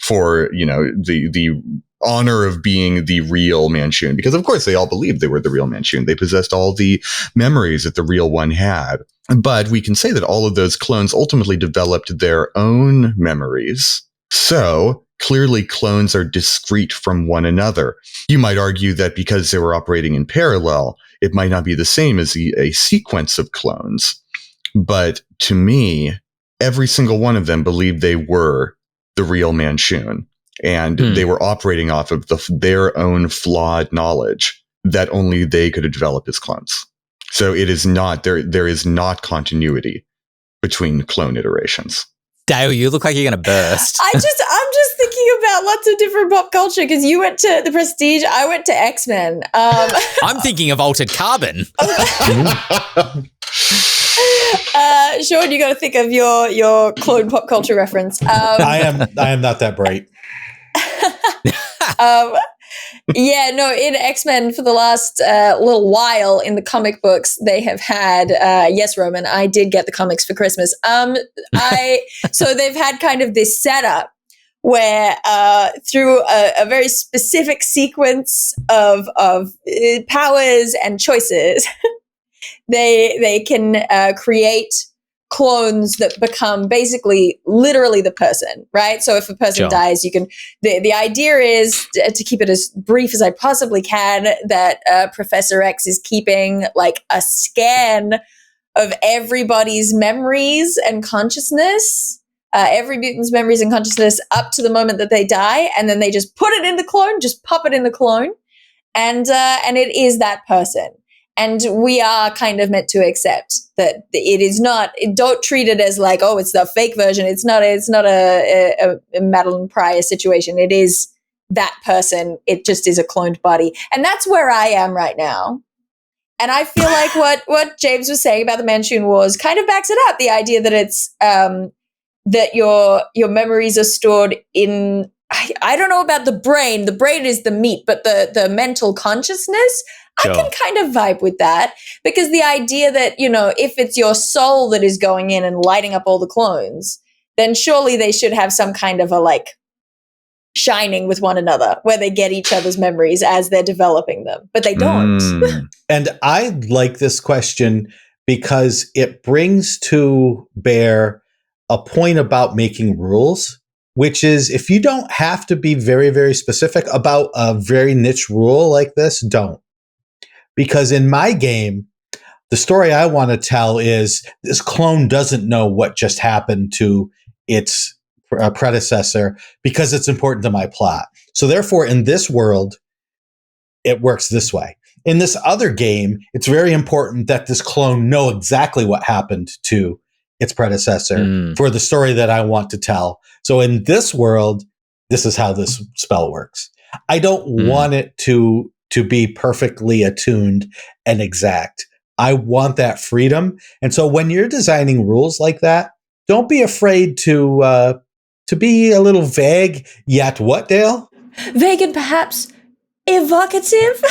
for, the honor of being the real Manchun, because of course they all believed they were the real Manchun. They possessed all the memories that the real one had. But we can say that all of those clones ultimately developed their own memories. So clearly clones are discrete from one another. You might argue that because they were operating in parallel, it might not be the same as a sequence of clones. But to me, every single one of them believed they were the real Manchun. And they were operating off of their own flawed knowledge that only they could have developed as clones. So it is not there is not continuity between clone iterations. Dael, you look like you're going to burst. I'm just thinking about lots of different pop culture because you went to The Prestige, I went to X-Men. I'm thinking of Altered Carbon. Shawn, you got to think of your clone pop culture reference. I am not that bright. In X-Men for the last little while in the comic books, they have had, yes, Roman, I did get the comics for Christmas. So they've had kind of this setup where through a very specific sequence of powers and choices, they can create clones that become basically literally the person, right? So if a person dies, you can, the idea is to keep it as brief as I possibly can, that Professor X is keeping like a scan of everybody's memories and consciousness, every mutant's memories and consciousness up to the moment that they die. And then they just put it in the clone, just pop it in the clone. And it is that person. And we are kind of meant to accept that it is not. Don't treat it as like, oh, it's the fake version. It's not a Madeline Pryor situation. It is that person. It just is a cloned body, and that's where I am right now. And I feel like what James was saying about the Manchun Wars kind of backs it up. The idea that it's that your memories are stored in. I don't know about the brain. The brain is the meat, but the mental consciousness. Sure. I can kind of vibe with that, because the idea that, you know, if it's your soul that is going in and lighting up all the clones, then surely they should have some kind of a like shining with one another where they get each other's memories as they're developing them, but they don't. And I like this question because it brings to bear a point about making rules, which is if you don't have to be very, very specific about a very niche rule like this, don't. Because in my game, the story I want to tell is this clone doesn't know what just happened to its predecessor because it's important to my plot. So therefore, in this world, it works this way. In this other game, it's very important that this clone know exactly what happened to its predecessor for the story that I want to tell. So in this world, this is how this spell works. I don't want it to be perfectly attuned and exact. I want that freedom. And so when you're designing rules like that, don't be afraid to be a little vague, yet what, Dael? Vague and perhaps evocative?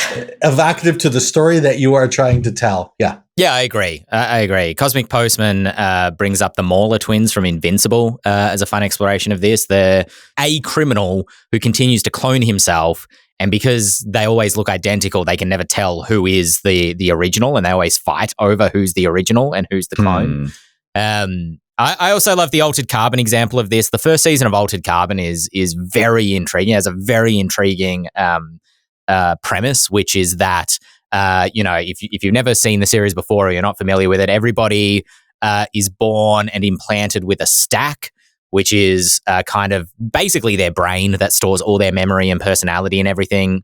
Evocative to the story that you are trying to tell. Yeah. Yeah, I agree. I agree. Cosmic Postman brings up the Mauler twins from Invincible as a fun exploration of this. They're a criminal who continues to clone himself, and because they always look identical, they can never tell who is the original, and they always fight over who's the original and who's the clone. I also love the Altered Carbon example of this. The first season of Altered Carbon is very intriguing. It has a very intriguing premise, which is that if you've never seen the series before or you're not familiar with it, everybody is born and implanted with a stack, which is kind of basically their brain that stores all their memory and personality and everything.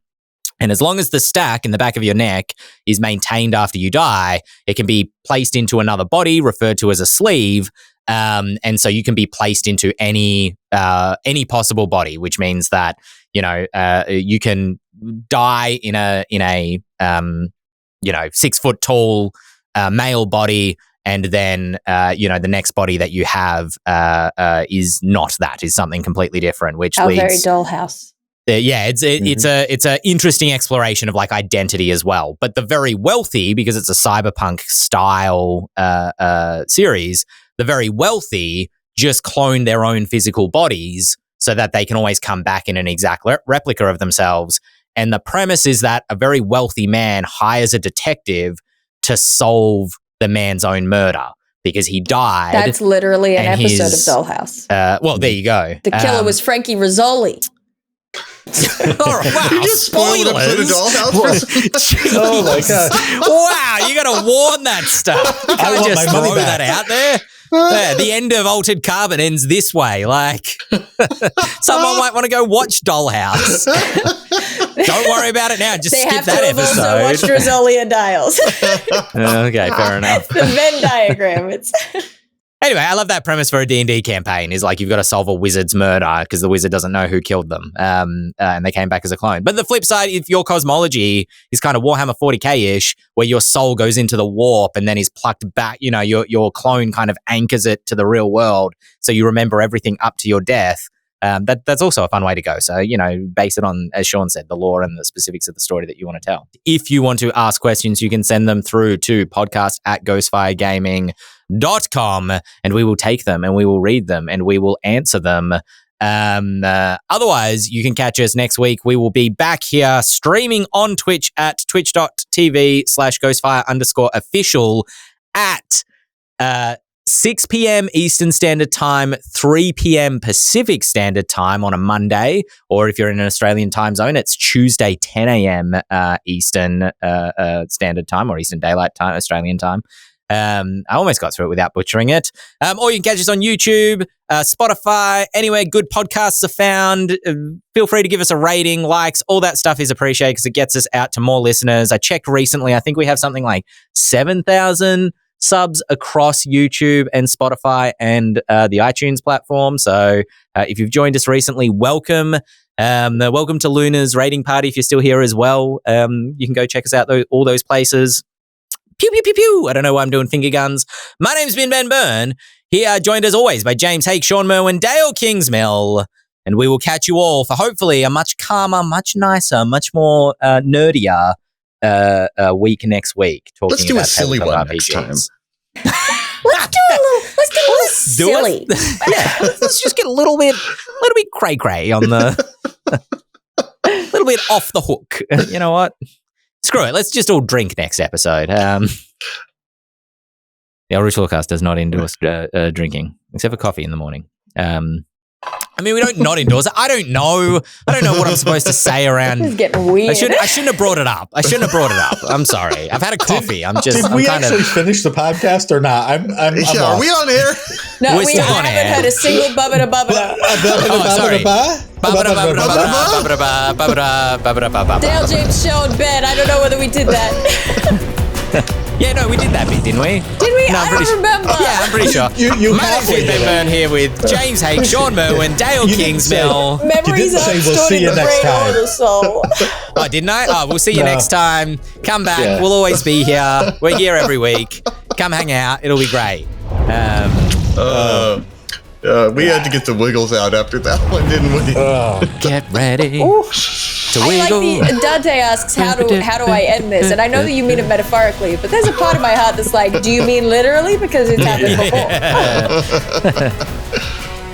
And as long as the stack in the back of your neck is maintained after you die, it can be placed into another body referred to as a sleeve. And so you can be placed into any possible body, which means that, you can die in a 6 foot tall male body, and then the next body that you have is not that, is something completely different, which leads very dollhouse. It's a interesting exploration of like identity as well. But the very wealthy, because it's a cyberpunk style series, the very wealthy just clone their own physical bodies so that they can always come back in an exact replica of themselves. And the premise is that a very wealthy man hires a detective to solve the man's own murder because he died. That's literally an episode of Dollhouse. Well, there you go. The killer was Frankie Rizzoli. Wow, you just spoiled an episode of Dollhouse. Oh my god! Wow, you got to warn that stuff. You can't just throw that out there. Yeah, the end of Altered Carbon ends this way. Like, someone might want to go watch Dollhouse. Don't worry about it now. Just They skip have that to have episode. also watched Rosalia Dials. Okay, fair enough. The Venn diagram. It's Anyway, I love that premise for a D&D campaign is like you've got to solve a wizard's murder because the wizard doesn't know who killed them. And they came back as a clone. But the flip side, if your cosmology is kind of Warhammer 40k-ish, where your soul goes into the warp and then is plucked back, you know, your clone kind of anchors it to the real world so you remember everything up to your death. That's also a fun way to go. So, you know, base it on, as Shawn said, the lore and the specifics of the story that you want to tell. If you want to ask questions, you can send them through to podcast@ghostfiregaming.com and we will take them and we will read them and we will answer them. Otherwise, you can catch us next week. We will be back here streaming on Twitch at twitch.tv/ghostfire_official at 6 p.m. Eastern Standard Time, 3 p.m. Pacific Standard Time on a Monday, or if you're in an Australian time zone, it's Tuesday, 10 a.m. Eastern Standard Time or Eastern Daylight Time, Australian time. I almost got through it without butchering it. Or you can catch us on YouTube, Spotify, anywhere good podcasts are found. Feel free to give us a rating, likes, all that stuff is appreciated because it gets us out to more listeners. I checked recently, I think we have something like 7,000 subs across YouTube and Spotify and the iTunes platform. So if you've joined us recently, welcome. Welcome to Luna's raiding party if you're still here as well. You can go check us out, all those places. Pew, pew, pew, pew. I don't know why I'm doing finger guns. My name's Ben Byrne. Here, joined as always by James Hake, Shawn Merwin, Dael Kingsmill. And we will catch you all for hopefully a much calmer, much nicer, much more nerdier week next week. Let's do a silly one next time. let's do a little silly. Yeah, let's just get a little bit cray cray on the, a little bit off the hook. You know what? Screw it. Let's just all drink next episode. The Eldritch Lorecast does not endorse drinking, except for coffee in the morning. I mean, we don't not endorse it. I don't know what I'm supposed to say around. This is getting weird. I shouldn't have brought it up. I'm sorry. I've had a coffee. Did we actually finish the podcast or not? I'm are we on air? No, We're we still on haven't air. heard a single bubba-da-bubba-da. Oh, sorry. Dael, James, Shawn, Ben. I don't know whether we did that. Yeah, no, we did that bit, didn't we? Did we? No, I don't remember. Yeah, I'm pretty sure. You My name's Ben Byrne here with James Hake, Shawn Merwin, Dael Kingsmill. Memories aren't stored in the brain or the soul. Oh, didn't I? Oh, we'll see you next time. Come back. Yeah. We'll always be here. We're here every week. Come hang out. It'll be great. We had to get the wiggles out after that one, didn't we? Get ready to wiggle. I like Dante asks, how do I end this? And I know that you mean it metaphorically, but there's a part of my heart that's like, do you mean literally? Because it's happened before.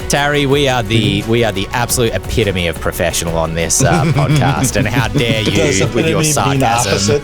Terry, we are the absolute epitome of professional on this podcast, and how dare you with your sarcasm.